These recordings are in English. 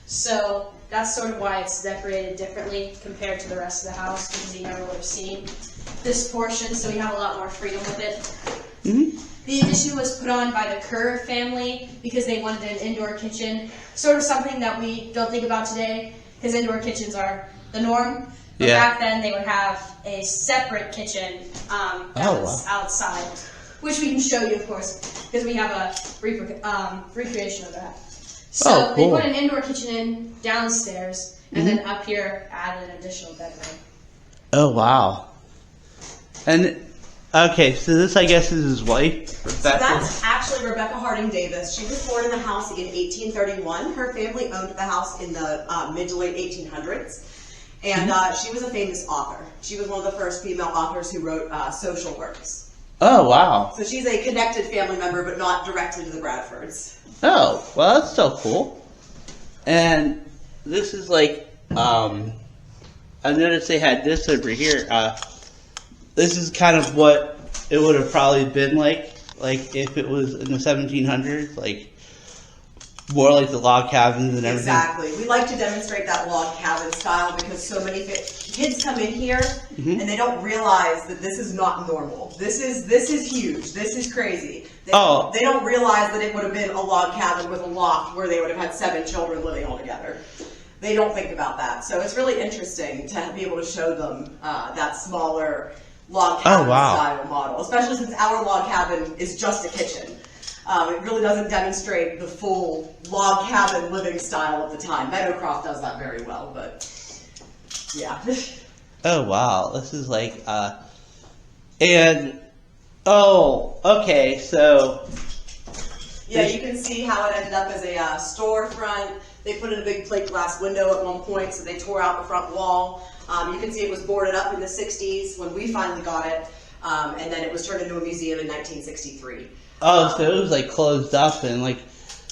So that's sort of why it's decorated differently compared to the rest of the house, because you never would have seen this portion, so we have a lot more freedom with it. Mm-hmm. The addition was put on by the Kerr family because they wanted an indoor kitchen, sort of something that we don't think about today, because indoor kitchens are the norm. But back then they would have a separate kitchen that was outside, which we can show you, of course, because we have a recreation of that. So they put an indoor kitchen in downstairs, and then up here added an additional bedroom. Oh, wow. And, okay, so this, I guess, is his wife, Rebecca. So that's actually Rebecca Harding Davis. She was born in the house in 1831. Her family owned the house in the mid to late 1800s. And she was a famous author. She was one of the first female authors who wrote social works. Oh, wow. So she's a connected family member, but not directly to the Bradfords. Oh, well, that's so cool. And this is like, I noticed they had this over here. This is kind of what it would have probably been like if it was in the 1700s, like more like the log cabins and everything. Exactly. We like to demonstrate that log cabin style because so many kids come in here and they don't realize that this is not normal. This is huge. This is crazy. They don't realize that it would have been a log cabin with a loft where they would have had 7 children living all together. They don't think about that. So it's really interesting to be able to show them that smaller log cabin style model, especially since our log cabin is just a kitchen. It really doesn't demonstrate the full log cabin living style of the time. Meadowcroft does that very well, but yeah. Oh, wow. This is like, okay, so. Yeah, you can see how it ended up as a storefront. They put in a big plate glass window at one point, so they tore out the front wall. You can see it was boarded up in the 60s when we finally got it, and then it was turned into a museum in 1963. Oh, so it was like closed up and like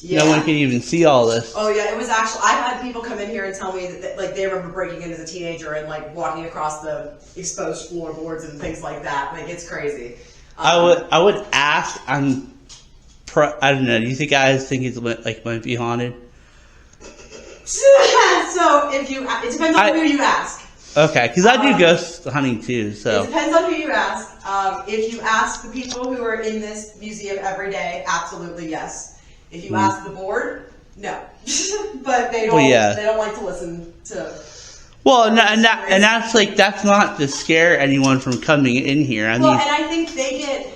no one could even see all this. Oh yeah, it was actually. I've had people come in here and tell me that like they remember breaking in as a teenager and like walking across the exposed floorboards and things like that. Like it's crazy. I would ask. I don't know. Do you think guys think it's like might be haunted? So it depends on who you ask. Okay, because I do ghost hunting too, so. It depends on who you ask. If you ask the people who are in this museum every day, absolutely yes. If you ask the board, no. But they don't. They don't like to listen to. Well, and that's like that's not to scare anyone from coming in here. I mean, and I think they get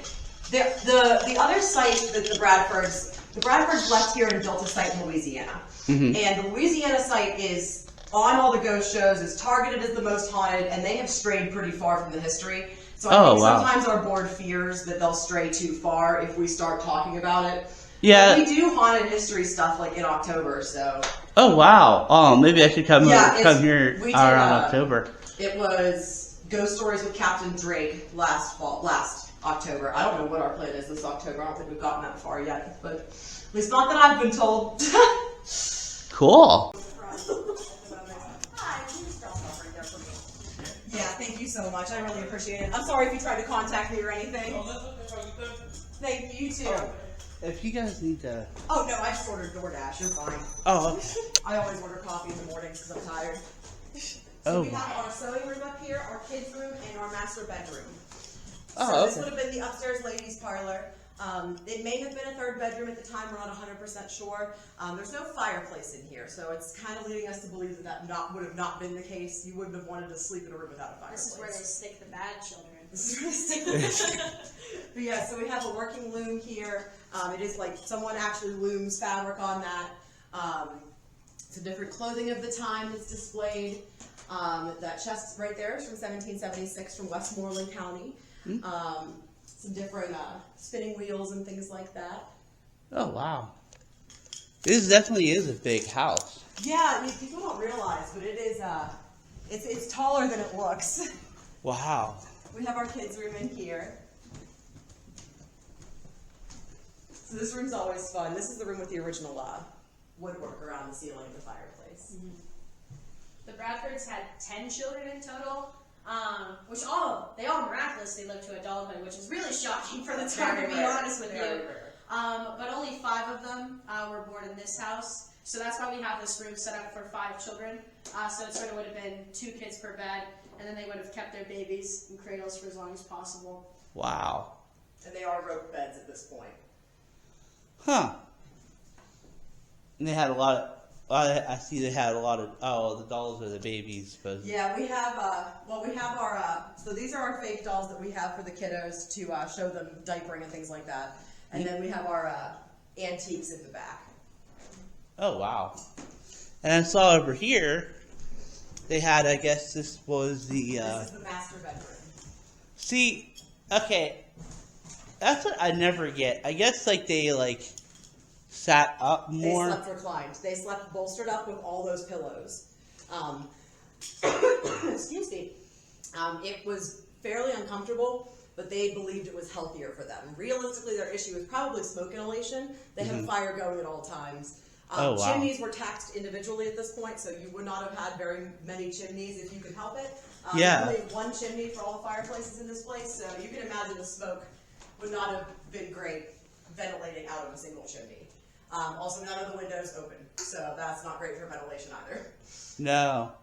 the other site that the Bradfords left here and built a site in Louisiana, and the Louisiana site is on all the ghost shows, is targeted as the most haunted, and they have strayed pretty far from the history. So I think sometimes our board fears that they'll stray too far if we start talking about it. Yeah. But we do haunted history stuff like in October, so. Oh, wow. Oh, maybe I should come here around October. It was Ghost Stories with Captain Drake last October. I don't know what our plan is this October. I don't think we've gotten that far yet, but at least not that I've been told. Cool. Yeah, thank you so much. I really appreciate it. I'm sorry if you tried to contact me or anything. Thank you, too. If you guys need to... Oh, no, I just ordered DoorDash. You're fine. Oh, okay. I always order coffee in the mornings because I'm tired. So we have our sewing room up here, our kids' room, and our master bedroom. So this would have been the upstairs ladies' parlor. It may have been a 3rd bedroom at the time. We're not 100% sure. There's no fireplace in here, so it's kind of leading us to believe that would have not been the case. You wouldn't have wanted to sleep in a room without a fireplace. This is where they stick the bad children. This is where they stick the bad children. But yeah, so we have a working loom here. It is like someone actually looms fabric on that. Some different clothing of the time that's displayed. That chest right there is from 1776 from Westmoreland County. Some different spinning wheels and things like that. Oh, wow. This definitely is a big house. Yeah, I mean, people don't realize, but it is, it's taller than it looks. Wow. We have our kids' room in here. So this room's always fun. This is the room with the original woodwork around the ceiling of the fireplace. The Bradfords had 10 children in total. Which they all miraculously lived to adulthood, which is really shocking for the time, to be honest with you. But only 5 of them were born in this house. So that's why we have this room set up for 5 children. So it sort of would have been 2 kids per bed, and then they would have kept their babies in cradles for as long as possible. Wow. And they are rope beds at this point. Huh. And they had a lot of. I see they had a lot of. Oh, the dolls are the babies, but. Yeah, we have. We have our. So these are our fake dolls that we have for the kiddos to show them diapering and things like that. And then we have our antiques in the back. Oh wow. And I saw over here, they had. I guess this was the. This is the master bedroom. See, okay, that's what I never get. I guess like they sat up more. They slept reclined. They slept bolstered up with all those pillows. Excuse me. It was fairly uncomfortable, but they believed it was healthier for them. Realistically, their issue was probably smoke inhalation. They had fire going at all times. Oh, wow. Chimneys were taxed individually at this point, so you would not have had very many chimneys if you could help it. Yeah. Only 1 chimney for all the fireplaces in this place, so you can imagine the smoke would not have been great ventilating out of a single chimney. Also, none of the windows open, so that's not great for ventilation either. No.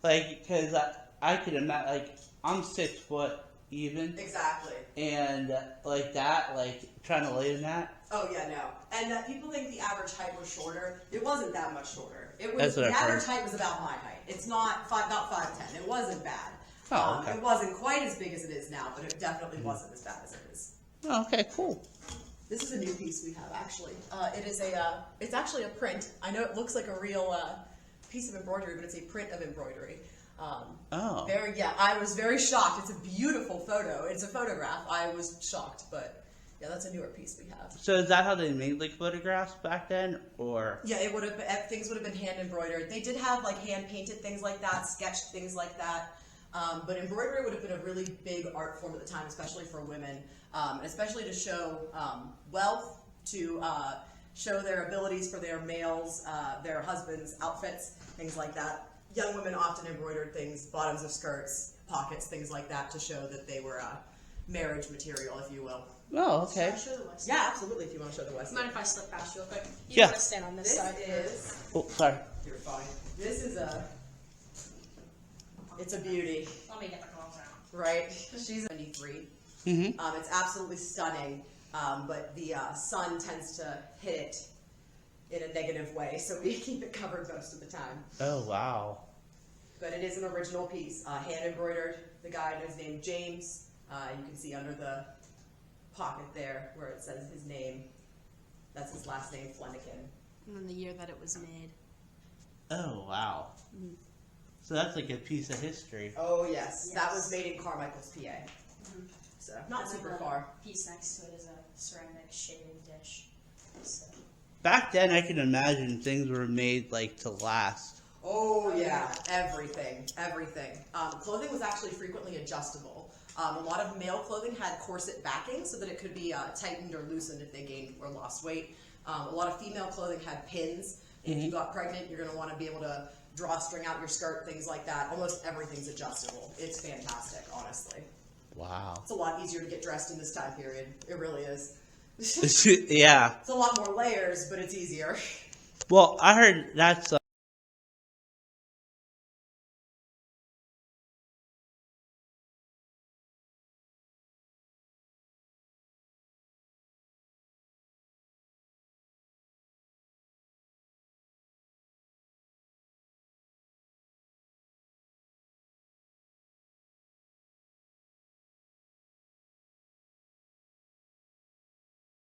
Because I could imagine, I'm 6 foot even. Exactly. And trying to lay in that. Oh yeah, no. And people think the average height was shorter. It wasn't that much shorter. It was That's what the I've average heard. height was about my height. It's not 5'10". It wasn't bad. Oh, okay. It wasn't quite as big as it is now, but it definitely wasn't as bad as it is. Oh, okay, cool. This is a new piece we have actually. It is it's actually a print. I know it looks like a real piece of embroidery, but it's a print of embroidery. Oh. I was very shocked. It's a beautiful photo. It's a photograph. I was shocked, but yeah, that's a newer piece we have. So is that how they made photographs back then, or? Yeah, it would have been, things would have been hand embroidered. They did have hand painted things like that, sketched things like that. But embroidery would have been a really big art form at the time, especially for women, especially to show wealth, to show their abilities for their males, their husbands' outfits, things like that. Young women often embroidered things, bottoms of skirts, pockets, things like that, to show that they were marriage material, if you will. Oh, okay. Can I show the west? Yeah, absolutely, if you want to show the west. Mind if I slip past you real quick? You Yeah. want to stand on this This side? is, Oh, sorry. you're fine. This is it's a beauty, Let me get the clothes out. right? She's 73. Mm-hmm. It's absolutely stunning, but the sun tends to hit it in a negative way, so we keep it covered most of the time. Oh, wow. But it is an original piece, hand embroidered. The guy is named James. You can see under the pocket there where it says his name. That's his last name, Flanagan. And then the year that it was made. Oh, wow. So that's a piece of history. Oh yes, that Yes. was made in Carmichael's, PA. So not And then super the far. piece next to it is a ceramic shaving dish. So. Back then, I can imagine things were made to last. Oh yeah, everything. Clothing was actually frequently adjustable. A lot of male clothing had corset backing so that it could be tightened or loosened if they gained or lost weight. A lot of female clothing had pins. If you got pregnant, you're going to want to be able to drawstring out your skirt, things like that. Almost everything's adjustable. It's fantastic, honestly. Wow. It's a lot easier to get dressed in this time period. It really is. Yeah. It's a lot more layers, but it's easier. Well, I heard that's